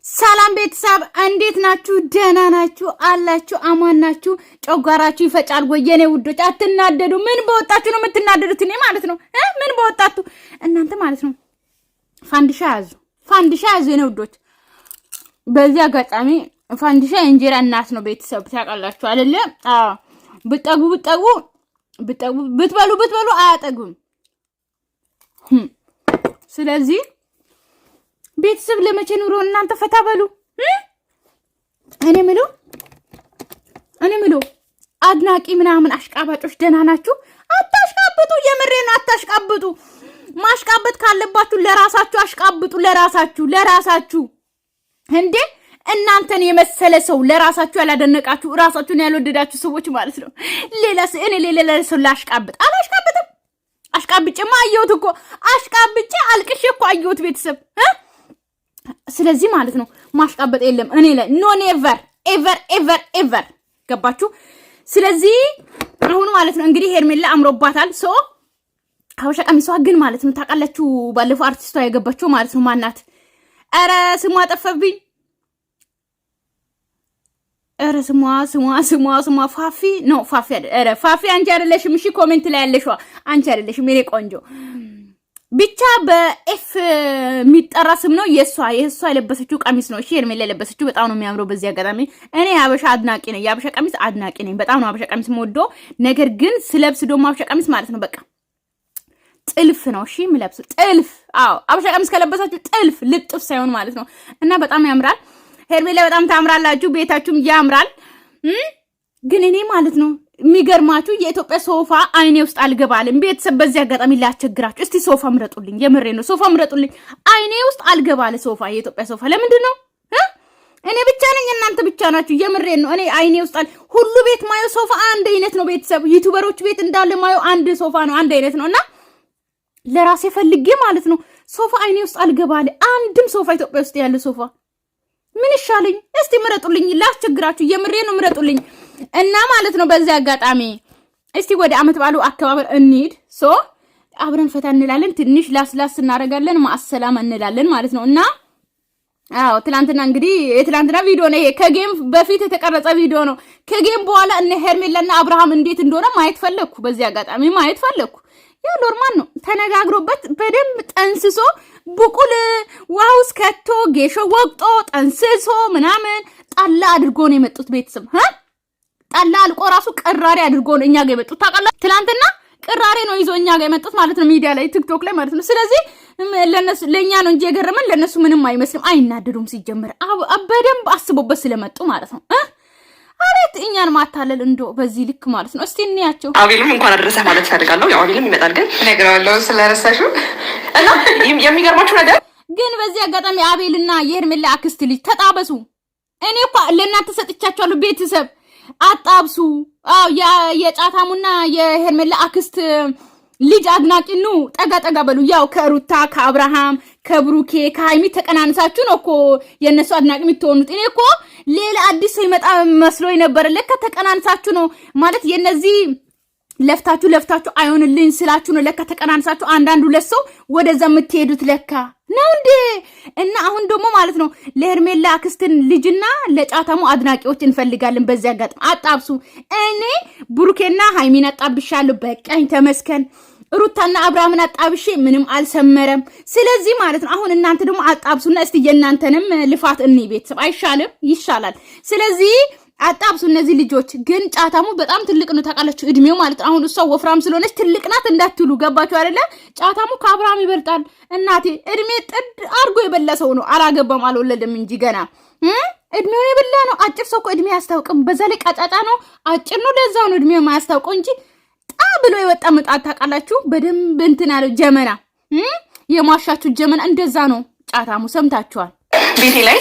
ሰላም ቤተሰብ እንዴት ናችሁ? ደህና ናችሁ? አላችሁ? አማን ናችሁ? ጨጓራችሁ ይፈጫል ወይ የኔ ውዶች? አትናደዱ። ምን በወጣችሁ ነው የምትናደዱት? እኔ ማለት ነው ምን በወጣችሁ እናንተ ማለት ነው። ፋንዲሻ ያዙ የኔ ውዶች። በዚህ አጋጣሚ ፋንዲሻ የእንጀራ እናት ነው ቤተሰብ ታውቃላችሁ አይደለ? አዎ ብትበሉ አያጠግቡም። ስለዚህ ቤተሰብ ለመቼ ኑሮ እናንተ ፈታ በሉ። እኔ ምለው አድናቂ ምናምን አሽቃባጮች ደህና ናችሁ? አታሽቃብጡ። የምሬን አታሽቃብጡ። ማሽቃበጥ ካለባችሁ ለራሳችሁ አሽቃብጡ። ለራሳችሁ እንዴ እናንተን የመሰለ ሰው ለራሳችሁ ያላደነቃችሁ ራሳችሁን ያልወደዳችሁ ሰዎች ማለት ነው። ሌላ ሰው ላሽቃብጥ አላሽቃብጥም። አሽቃብጬማ አየሁት እኮ አሽቃብጬ አልቅሼ እኮ አየሁት ቤተሰብ ስለዚህ ማለት ነው ማሽቃበጥ የለም እኔ ላይ ኖ ኔቨር ኤቨር ገባችሁ? ስለዚህ አሁን ማለት ነው እንግዲህ ሄርሜላ አምሮባታል። ሶ ሀበሻ ቀሚሷ ግን ማለት ነው ታውቃላችሁ ባለፈው አርቲስቷ የገባችው ማለት ነው ማናት? ኧረ ስሟ ጠፈብኝ። ኧረ ስሟ ፋፊ ነው ፋፊ አይደል? ኧረ ፋፊ አንቺ አይደለሽም። እሺ ኮሜንት ላይ ያለሽዋ አንቺ አይደለሽም የኔ ቆንጆ። ብቻ በኤፍ የሚጠራ ስም ነው። የሷ የለበሰችው ቀሚስ ነው። እሺ ሄርሜላ የለበሰችው በጣም ነው የሚያምረው። በዚህ አጋጣሚ እኔ የሀበሻ አድናቂ ነኝ። የሀበሻ ቀሚስ አድናቂ ነኝ። በጣም ነው ሀበሻ ቀሚስ የምወደው። ነገር ግን ስለብስ ደግሞ ሀበሻ ቀሚስ ማለት ነው በቃ ጥልፍ ነው። እሺ የምለብሰው ጥልፍ። አዎ ሀበሻ ቀሚስ ከለበሳችሁ ጥልፍ ልጥፍ ሳይሆን ማለት ነው። እና በጣም ያምራል። ሄርሜላ በጣም ታምራላችሁ። ቤታችሁም ያምራል። ግን እኔ ማለት ነው የሚገርማችሁ የኢትዮጵያ ሶፋ አይኔ ውስጥ አልገባልም። ቤተሰብ በዚህ አጋጣሚ ላስቸግራችሁ። እስቲ ሶፋ ምረጡልኝ። የምሬ ነው ሶፋ ምረጡልኝ። አይኔ ውስጥ አልገባለ ሶፋ፣ የኢትዮጵያ ሶፋ። ለምንድን ነው እኔ ብቻ ነኝ እናንተ ብቻ ናችሁ? የምሬ ነው። እኔ አይኔ ውስጥ ሁሉ ቤት ማየው ሶፋ አንድ አይነት ነው ቤተሰብ። ዩቲዩበሮች ቤት እንዳለ ማየው አንድ ሶፋ ነው፣ አንድ አይነት ነው። እና ለራሴ ፈልጌ ማለት ነው ሶፋ አይኔ ውስጥ አልገባለ። አንድም ሶፋ ኢትዮጵያ ውስጥ ያለ ሶፋ ምን ይሻለኝ? እስቲ ምረጡልኝ። ላስቸግራችሁ። የምሬ ነው ምረጡልኝ። እና ማለት ነው በዚህ አጋጣሚ እስቲ ወደ አመት ባሉ አከባበር እንሂድ። ሶ አብረን ፈታ እንላለን። ትንሽ ላስላስ እናደርጋለን። ማሰላም እንላለን ማለት ነው። እና አዎ ትላንትና እንግዲህ የትላንትና ቪዲዮ ነው ይሄ። ከጌም በፊት የተቀረጸ ቪዲዮ ነው። ከጌም በኋላ እነ ሄርሜላና አብርሃም እንዴት እንደሆነ ማየት ፈለኩ። በዚህ አጋጣሚ ማየት ፈለኩ። ያው ኖርማል ነው። ተነጋግሮበት በደንብ ጠንስሶ ቡቁል ዋውስ ከቶ ጌሾ ወቅጦ ጠንስሶ ምናምን ጣላ አድርጎ ነው የመጡት ቤተሰብ ጣላ አልቆ ራሱ ቅራሬ አድርጎ ነው እኛ ጋር የመጡት። ታውቃላችሁ ትላንትና ቅራሬ ነው ይዞ እኛ ጋር የመጡት ማለት ነው፣ ሚዲያ ላይ ቲክቶክ ላይ ማለት ነው። ስለዚህ ለኛ ነው እንጂ የገረመን ለነሱ ምንም አይመስልም። አይናደዱም ሲጀምር በደንብ አስቦበት ስለመጡ ማለት ነው። አሬት እኛን ማታለል እንዶ በዚህ ልክ ማለት ነው። እስቲ እንያቸው። አቤልም እንኳን አደረሰ ማለት ፈልጋለሁ። ያው አቤልም ይመጣል ግን እነግረዋለሁ ስለረሳሽው እና የሚገርማችሁ ነገር ግን በዚህ አጋጣሚ አቤልና የሄርሜላ አክስት ልጅ ተጣበሱ። እኔ እኮ ለእናንተ ሰጥቻችኋለሁ ቤተሰብ አጣብሱ። አዎ የጫታሙና የሄርሜላ አክስት ልጅ አድናቂ ነው። ጠጋ በሉ። ያው ከሩታ ከአብርሃም ከብሩኬ ከሃይሚ ተቀናንሳችሁ ነው እኮ የነሱ አድናቂ የምትሆኑት። እኔ እኮ ሌላ አዲስ ሰው ይመጣ መስሎኝ ነበር። ለካ ተቀናንሳችሁ ነው ማለት የነዚህ ለፍታችሁ አይሆንልኝ ስላችሁ ነው። ለካ ተቀናንሳችሁ አንዳንዱ ለሰው ወደዛ የምትሄዱት ለካ ነው እንዴ? እና አሁን ደግሞ ማለት ነው ለሄርሜላ አክስትን ልጅና ለጫታሙ አድናቂዎች እንፈልጋለን። በዚህ አጋጣሚ አጣብሱ። እኔ ብሩኬና ሃይሚን አጣብሻለሁ፣ በቃኝ ተመስከን። ሩታና አብርሃምን አጣብሼ ምንም አልሰመረም። ስለዚህ ማለት ነው አሁን እናንተ ደግሞ አጣብሱና እስቲ የእናንተንም ልፋት እንይ ቤተሰብ። አይሻልም? ይሻላል። ስለዚህ አጣብሱ። እነዚህ ልጆች ግን ጫታሙ በጣም ትልቅ ነው ታውቃላችሁ፣ እድሜው ማለት አሁን እሷ ወፍራም ስለሆነች ትልቅ ናት እንዳትሉ። ገባችሁ አይደለ? ጫታሙ ከአብርሃም ይበልጣል። እናቴ እድሜ ጥድ አርጎ የበላ ሰው ነው። አላገባም አልወለደም እንጂ ገና እድሜው የበላ ነው። አጭር ሰው እኮ እድሜ አያስታውቅም። በዛ ላይ ቀጫጫ ነው፣ አጭር ነው። ለዛው ነው እድሜው የማያስታውቀው እንጂ ብሎ የወጣ ምጣድ ታውቃላችሁ። በደንብ እንትን ያለው ጀመና የማሻችሁ ጀመና እንደዛ ነው ጫታሙ። ሰምታችኋል። ቤቴ ላይ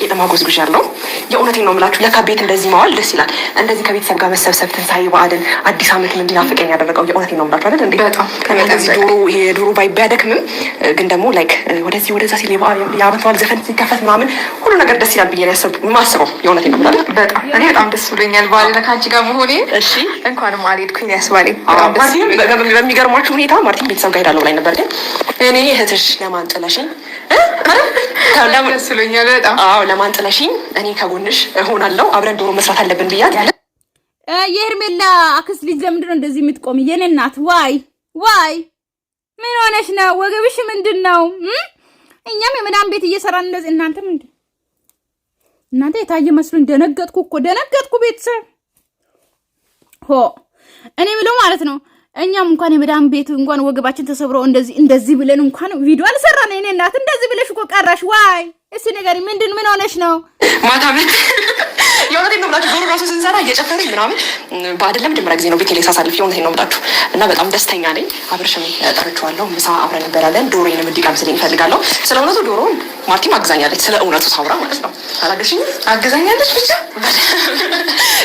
ቄጠማ ጎዝጉዣለሁ። የእውነቴን ነው የምላችሁ። ለካ ቤት እንደዚህ ማዋል ደስ ይላል። እንደዚህ ከቤተሰብ ጋር መሰብሰብ፣ ትንሳኤ በዓልን፣ አዲስ ዓመትን እንዲናፍቀኝ ያደረገው የእውነቴን ነው የምላችሁ አይደል እንዴ? በጣም ከነዚህ የዶሮ ባይ ቢያደክምም ግን ደግሞ ላይክ ወደዛ ሲል የዓመት በዓል ዘፈን ሲከፈት ምናምን ሁሉ ነገር ደስ ይላል ብዬ ማስበው የእውነቴን ነው ማለት በጣም እኔ በጣም ደስ ብሎኛል በዓል ከአንቺ ጋር መሆኔ። እሺ እንኳንም አልሄድኩኝ ያስባለኝ። በሚገርማችሁ ሁኔታ ማርቲን ቤተሰብ ጋር ሄዳለሁ ላይ ነበር፣ ግን እኔ እህትሽ ለማን ጥለሽኝ ደስ ብሎኛል በጣም። አዎ ለማን ጥለሽኝ እኔ ከጎንሽ እሆናለሁ፣ አብረን ዶሮ መስራት አለብን ብያት። የሄርሜላ አክስት ልጅ ለምንድን ነው እንደዚህ የምትቆሚ? የኔ እናት ዋይ ምን ሆነሽ ነው? ወገብሽ ምንድን ነው? እኛም የመዳም ቤት እየሰራን እንደዚህ እናንተ ምንድን እናንተ የታየ መስሎኝ ደነገጥኩ ቤተሰብ እኔ ብለው ማለት ነው። እኛም እንኳን የመዳም ቤት እንኳን ወገባችን ተሰብሮ እንደዚህ ብለን እንኳን ቪዲዮ አልሰራን። እኔ እናት እንደዚህ ብለሽ እኮ ቀራሽ። ዋይ እስቲ ንገሪ፣ ምን ሆነሽ ነው? ማታ ቤት የእውነቴን ነው ብላችሁ ዶሮ ራሱ ስንሰራ እየጨፈርን ምናምን በአይደለም መጀመሪያ ጊዜ ነው ቤቴ ላይ ሳሳልፍ። የእውነቴን ነው ብላችሁ እና በጣም ደስተኛ ነኝ። አብርሽም ጠርቼዋለሁ፣ ምሳ አብረን እንበላለን። ዶሮዬንም እንዲቀምስልኝ እፈልጋለሁ። ስለ እውነቱ ዶሮውን ማርቲም አግዛኛለች። ስለ እውነቱ ሳውራ ማለት ነው። አላገሽኝ አግዛኛለች ብቻ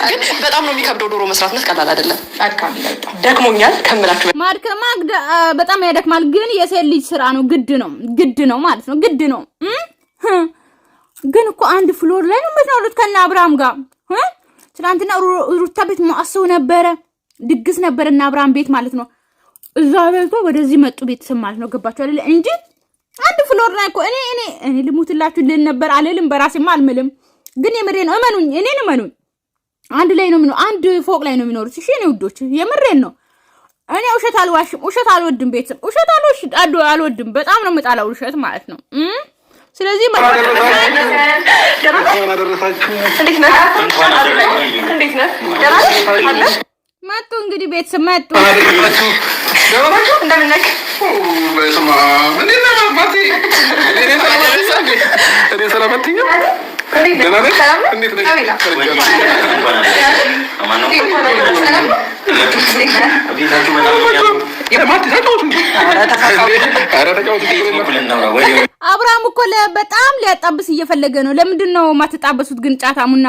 ግን በጣም ነው የሚከብደው ዶሮ መስራት ቀላል አይደለም። አድካሚ ነው። ደክሞኛል ከምላችሁ በጣም ያደክማል። ግን የሴት ልጅ ስራ ነው፣ ግድ ነው ማለት ነው። ግድ ነው። ግን እኮ አንድ ፍሎር ላይ ነው የምትኖሩት ከነ አብርሃም ጋር። ትናንትና ሩታ ቤት ማአሰው ነበረ፣ ድግስ ነበር እና አብርሃም ቤት ማለት ነው። እዛ ቤቷ ወደዚህ መጡ ቤተሰብ ማለት ነው። ገባችሁ አይደል? እንጂ አንድ ፍሎር ላይ እኮ እኔ ልሙትላችሁ ልን ነበር አልልም፣ በራሴማ አልምልም። ግን የምሬን ነው፣ እኔን እመኑኝ። አንድ ላይ ነው የሚኖር፣ አንድ ፎቅ ላይ ነው የሚኖሩት። እሺ እኔ ውዶች የምሬን ነው። እኔ ውሸት አልዋሽም፣ ውሸት አልወድም። ቤተሰብ ውሸት አልወድም። በጣም ነው የምጣላው ውሸት ማለት ነው። ስለዚህ መጡ እንግዲህ ቤተሰብ መጡ። አብርሃም እኮ በጣም ሊያጣብስ እየፈለገ ነው። ለምንድን ነው ማትጣበሱት ግን? ጫታሙና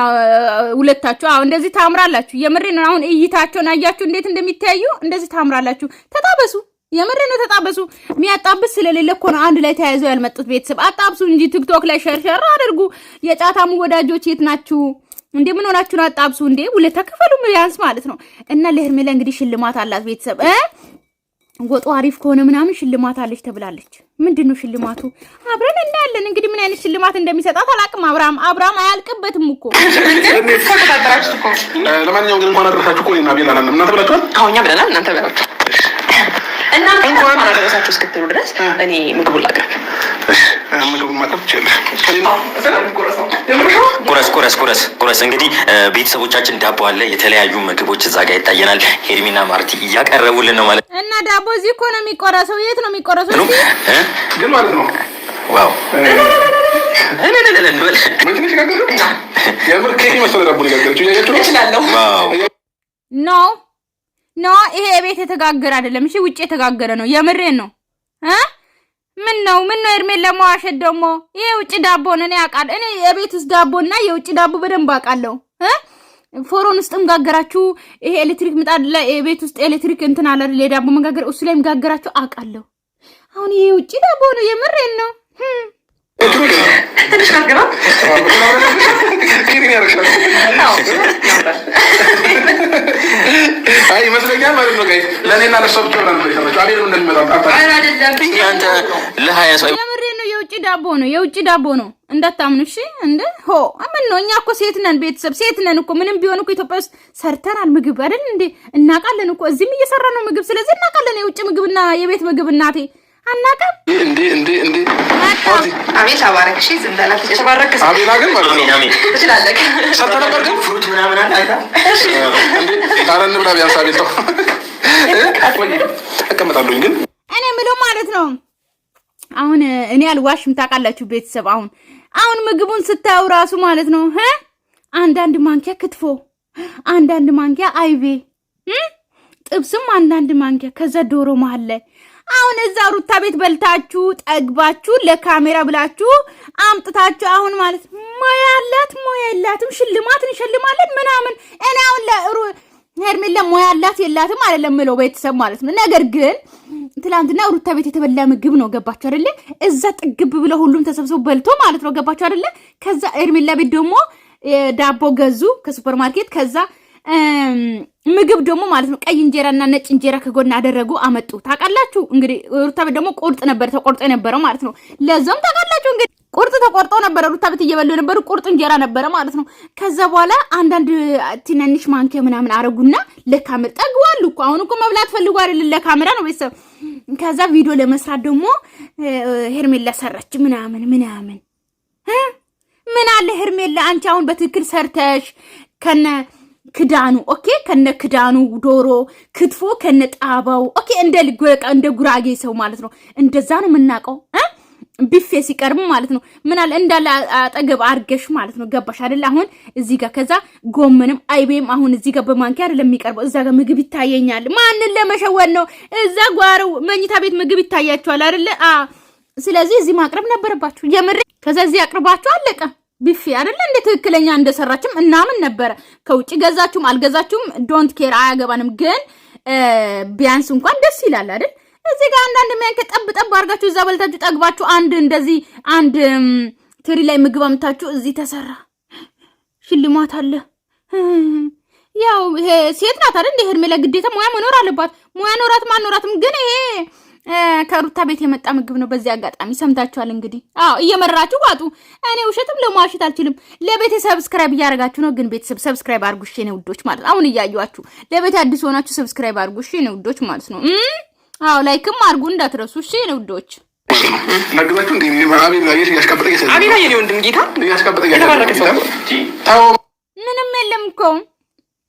ሁለታችሁ እንደዚህ ታምራላችሁ። የምሬ ነው። አሁን እይታቸውን አያችሁ እንዴት እንደሚታዩ? እንደዚህ ታምራላችሁ። ተጣበሱ። የምሬ ነው። ተጣበሱ። የሚያጣብስ ስለሌለ እኮ ነው አንድ ላይ ተያይዘው ያልመጡት። ቤተሰብ አጣብሱ እንጂ ቲክቶክ ላይ ሸርሸር አድርጉ። የጫታሙ ወዳጆች የት ናችሁ እንዴ? ምን ሆናችሁ ነው? አጣብሱ እንዴ! ሁለት ተከፈሉ ቢያንስ ማለት ነው። እና ለሄርሜላ እንግዲህ ሽልማት አላት ቤተሰብ ወጡ አሪፍ ከሆነ ምናምን ሽልማት አለች ተብላለች። ምንድነው ሽልማቱ? አብረን እናያለን እንግዲህ ምን አይነት ሽልማት እንደሚሰጣት አላቅም። አብርሃም አያልቅበትም እኮ ለማንኛውም ግን እንኳን አደረሳችሁ እኮ እና ቤላ ነን እናንተ ብላችኋል። አዎ እኛ ብለናል፣ እናንተ ብላችሁ እና እንኳን አደረሳችሁ እስክትሉ ድረስ እኔ ምግቡን ላቅርብ። ምግቡን ማቅረብ ትችላለህ። ቁረስ እንግዲህ ቤተሰቦቻችን ዳቦ አለ፣ የተለያዩ ምግቦች እዛ ጋር ይታየናል። ሄርሚና ማርቲ እያቀረቡልን ነው ማለት እና ዳቦ እዚህ እኮ ነው የሚቆረሰው። የት ነው የሚቆረሰው ግን ማለት ነው? ዋው ኖ ይሄ ቤት የተጋገረ አይደለም። እሺ ውጭ የተጋገረ ነው። የምሬን ነው። ምን ነው ኤርሜላ ለማዋሸት ደግሞ ይሄ ውጭ ዳቦ ነው። እኔ አውቃለሁ። እኔ የቤት ውስጥ ዳቦና የውጭ ዳቦ በደንብ አውቃለሁ። ፎሮን ውስጥም ጋገራችሁ፣ ይሄ ኤሌክትሪክ ምጣድ ላይ የቤት ውስጥ ኤሌክትሪክ እንትን አለ አይደል? የዳቦ መጋገር እሱ ላይ ጋገራችሁ አውቃለሁ። አሁን ይሄ ውጭ ዳቦ ነው። የምሬን ነው። ይመስለኛል ማለት ነው። ለእኔና ለእሷ ብቻ የውጭ ዳቦ ነው እንዳታምኑ እሺ። እንደ ምን ነው እኛ እኮ ሴት ነን፣ ቤተሰብ ሴት ነን እኮ። ምንም ቢሆን እኮ ኢትዮጵያ ውስጥ ሰርተናል ምግብ አይደል እንዴ? እናውቃለን እኮ እዚህም እየሰራ ነው ምግብ። ስለዚህ እናውቃለን የውጭ ምግብና የቤት ምግብ። እናቴ አናውቅም እንዴ አቤት አባረክ። እሺ ዝም በላት ተባረክ። አቤላ ግን ማለት ነው ትችላለህ። ሰርተ ነበር ግን ፍሩት ምናምን አይታ እንዴ ታረን ብላ ቢያንስ አቤል ተው አቀመጣለሁኝ። ግን እኔ የምለው ማለት ነው አሁን እኔ አልዋሽም። ታውቃላችሁ ቤተሰብ አሁን ምግቡን ስታዩ ራሱ ማለት ነው አንዳንድ ማንኪያ ክትፎ፣ አንዳንድ ማንኪያ አይቤ፣ ጥብስም አንዳንድ ማንኪያ፣ ከዛ ዶሮ መሀል ላይ አሁን እዛ ሩታ ቤት በልታችሁ ጠግባችሁ ለካሜራ ብላችሁ አምጥታችሁ አሁን ማለት ሞያ ያላት ሞያ የላትም ሽልማት እንሸልማለን ምናምን። እኔ አሁን ሄርሜላ ሙያ አላት የላትም አይደለም ምለው ቤተሰብ ማለት ነው። ነገር ግን ትላንትና ሩታ ቤት የተበላ ምግብ ነው ገባችሁ አይደለ? እዛ ጥግብ ብለው ሁሉም ተሰብስበው በልቶ ማለት ነው ገባችሁ አይደለ? ከዛ ሄርሜላ ቤት ደግሞ ዳቦ ገዙ ከሱፐር ማርኬት። ከዛ ምግብ ደግሞ ማለት ነው ቀይ እንጀራና ነጭ እንጀራ ከጎን አደረጉ አመጡ። ታውቃላችሁ እንግዲህ ሩታ ቤት ደግሞ ቁርጥ ነበር ተቆርጦ የነበረው ማለት ነው። ለዛም ታውቃላችሁ እንግዲህ ቁርጥ ተቆርጦ ነበር ሩታ ቤት እየበሉ የነበሩ ቁርጥ እንጀራ ነበረ ማለት ነው። ከዛ በኋላ አንዳንድ ትንንሽ ማንኪያ ምናምን አረጉና ለካሜራ ጠግዋሉ እኮ አሁን እኮ መብላት ፈልጉ አይደል ለካሜራ ነው ቤተሰብ። ከዛ ቪዲዮ ለመስራት ደግሞ ሄርሜላ ሰራች ምናምን ምን አለ ሄርሜላ አንቺ አሁን በትክክል ሰርተሽ ከነ ክዳኑ ኦኬ ከነ ክዳኑ ዶሮ ክትፎ ከነ ጣባው ኦኬ እንደ ጉራጌ ሰው ማለት ነው። እንደዛ ነው የምናውቀው ቢፌ ሲቀርብ ማለት ነው። ምን አለ እንዳለ አጠገብ አርገሽ ማለት ነው ገባሽ አይደል? አሁን እዚህ ጋር ከዛ ጎመንም አይቤም አሁን እዚህ ጋር በማንኪያ አይደለም የሚቀርበው። እዛ ጋር ምግብ ይታየኛል። ማንን ለመሸወን ነው? እዛ ጓሮ መኝታ ቤት ምግብ ይታያችኋል አይደል? ስለዚህ እዚህ ማቅረብ ነበረባችሁ የምር። ከዛ እዚህ አቅርባችሁ አለቀ ቢፌ አይደል? እንደ ትክክለኛ እንደሰራችም እናምን ነበረ። ከውጪ ገዛችሁም አልገዛችሁም ዶንት ኬር አያገባንም። ግን ቢያንስ እንኳን ደስ ይላል አይደል? እዚህ ጋር አንዳንድ የሚያንከ ጠብ አድርጋችሁ እዛ በልታችሁ ጠግባችሁ አንድ እንደዚህ አንድ ትሪ ላይ ምግብ አምታችሁ እዚህ ተሰራ ሽልማት አለ። ያው ይሄ ሴት ናት አይደል? ሄርሜላ ግዴታ ሙያ መኖር አለባት። ሙያ ኖራት ማኖራትም ግን ይሄ ከሩታ ቤት የመጣ ምግብ ነው። በዚህ አጋጣሚ ሰምታችኋል እንግዲህ። እየመራችሁ ዋጡ። እኔ ውሸትም ለማዋሸት አልችልም። ለቤቴ ሰብስክራይብ እያደረጋችሁ ነው። ግን ቤተሰብ ሰብስክራይብ አድርጉ እሺ ነው ውዶች ማለት አሁን እያዩአችሁ። ለቤቴ አዲስ ሆናችሁ ሰብስክራይብ አድርጉ እሺ ነው ውዶች ማለት ነው። ላይክም አድርጉ እንዳትረሱ እሺ ነው ውዶች። ነግዛችሁ እንዴ አቤል ላይ ያስቀበጠ ይሰጥ አቤል ላይ የኔ ወንድም ጌታ ያስቀበጠ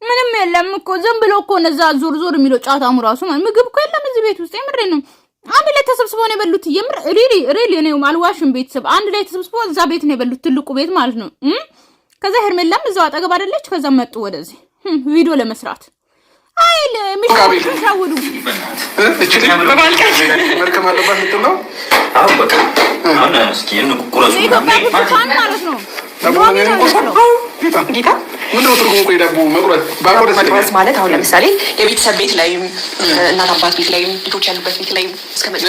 ምንም የለም እኮ ዝም ብሎ እኮ ነዛ ዞር የሚለው ጫታሙ ራሱ ምግብ እኮ የለም እዚህ ቤት ውስጥ የምሬ ነው። አንድ ላይ ተሰብስበው ነው የበሉት። የምር ሪሊ ነው አልዋሽም። ቤተሰብ አንድ ላይ ተሰብስበው እዛ ቤት ነው የበሉት ትልቁ ቤት ማለት ነው። ከዛ ሄርሜላም እዛው አጠገብ አይደለች። ከዛ መጡ ወደዚህ ቪዲዮ ለመስራት አይል ሚሻውዱ መልካም አለባት ልትለው በቃ አሁን እስኪ እንቁረሱ ማለት ነው። ጌታ ምንድነው ትርጉሙ? ቆይ ዳቦ መቁረጥ ማለት አሁን ለምሳሌ የቤተሰብ ቤት ላይ እናት አባት ቤት ላይ ልጆች ያሉበት ቤት ላይ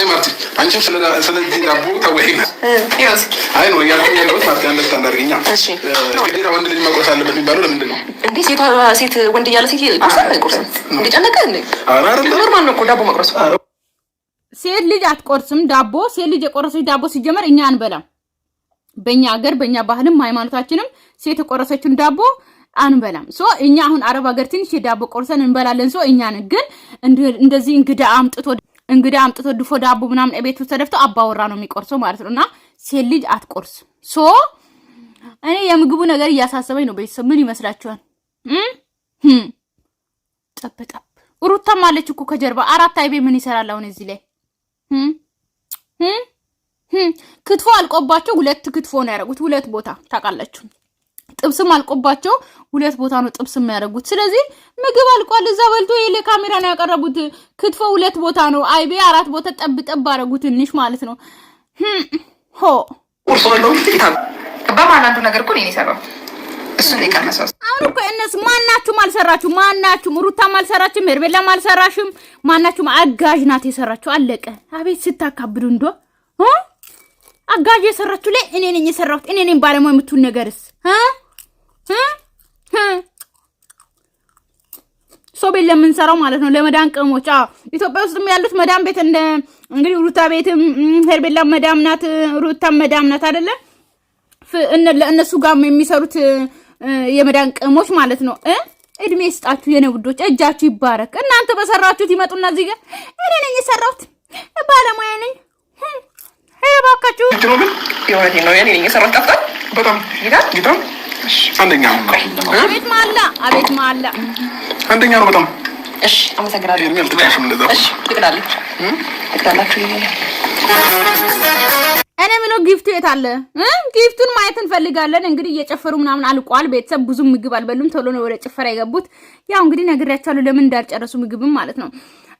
ማርቲ አንቺም ስለዚህ ዳቦ ታወይና አይ ነው ያለው ማርቲ አንደርስታንድ አድርገኛ። ግዴታ ወንድ ልጅ መቁረስ አለበት የሚባለው ለምንድን ነው እንዴ? ሴት ወንድ እያለ ሴት ቁርስ እንዴ ጨነቀ እንዴ? ኖርማል ነው እኮ ዳቦ መቁረሱ። ሴት ልጅ አትቆርስም ዳቦ። ሴት ልጅ የቆረሰች ዳቦ ሲጀመር እኛ አንበላም። በእኛ ሀገር በእኛ ባህልም ሃይማኖታችንም ሴት የቆረሰችን ዳቦ አንበላም። እኛ አሁን አረብ ሀገር ትንሽ የዳቦ ቆርሰን እንበላለን። እኛ ነን ግን እንደዚህ እንግዳ አምጥቶ ድፎ ዳቦ ምናምን ቤት ውስጥ ተደፍቶ አባወራ ነው የሚቆርሰው ማለት ነውና ሴት ልጅ አትቆርስም። እኔ የምግቡ ነገር እያሳሰበኝ ነው። ቤተሰብ ምን ይመስላችኋል? ጠብጠብ ሩታም አለች እኮ ከጀርባ 4 አይቤ ምን ይሰራል አሁን እዚህ ላይ? ክትፎ አልቆባቸው 2 ክትፎ ነው ያደረጉት። 2 ቦታ ታውቃላችሁ። ጥብስም አልቆባቸው 2 ቦታ ነው ጥብስ የሚያደርጉት። ስለዚህ ምግብ አልቋል። እዛ በልቶ የለ ካሜራ ነው ያቀረቡት። ክትፎ 2 ቦታ ነው፣ አይቤ 4 ቦታ ጠብ አደረጉት ትንሽ ማለት ነው። በማን አንዱ ነገር እኮ ነው የሰራው እሱ ነው የቀመሰው። አሁን እኮ እነሱ ማናችሁም አልሰራችሁም። ማናችሁም ሩታም አልሰራችም፣ ሄርሜላም አልሰራሽም። ማናችሁም አጋዥ ናት የሰራችሁ። አለቀ። አቤት ስታካብዱ እንዶ አጋዥ የሰራችሁ ላይ እኔ ነኝ የሰራሁት። እኔ ነኝ ባለሙያ የምትሉ ነገርስ ሶቤል ለምንሰራው ማለት ነው። ለመዳን ቅሞች ኢትዮጵያ ውስጥም ያሉት መዳን ቤት እንግዲህ ሩታ ቤትም ሄርሜላ መዳም ናት፣ ሩታ መዳም ናት አይደለ? ለእነሱ ጋር የሚሰሩት የመዳን ቅሞች ማለት ነው። እድሜ ይስጣችሁ የኔ ውዶች፣ እጃችሁ ይባረክ። እናንተ በሰራችሁት ይመጡና እዚህ ጋር እኔ ነኝ የሰራሁት ባለሙያ ነኝ ባካችሁ የሆነ ነው ያኔ ነኝ የሰራሁት። ጠፍታ በጣም ጌታ አንደኛ ነው። አቤት ማላ አንደኛ ነው በጣም። እሺ አመሰግናለሁ። እሺ ትክዳላችሁ። እኔ ምነው ጊፍቱ የት አለ? ጊፍቱን ማየት እንፈልጋለን። እንግዲህ እየጨፈሩ ምናምን አልቋል። ቤተሰብ ብዙ ምግብ አልበሉም፣ ቶሎ ነው ወደ ጭፈራ የገቡት። ያው እንግዲህ ነግሬያቸዋለሁ ለምን እንዳልጨረሱ ምግብም ማለት ነው።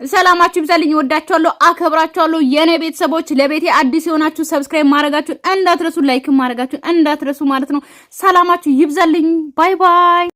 ሰላማችሁ ይብዛልኝ። ወዳችኋለሁ፣ አከብራችኋለሁ የኔ ቤተሰቦች። ለቤቴ አዲስ የሆናችሁ ሰብስክራይብ ማድረጋችሁን እንዳትረሱ፣ ላይክ ማድረጋችሁን እንዳትረሱ ማለት ነው። ሰላማችሁ ይብዛልኝ። ባይ ባይ።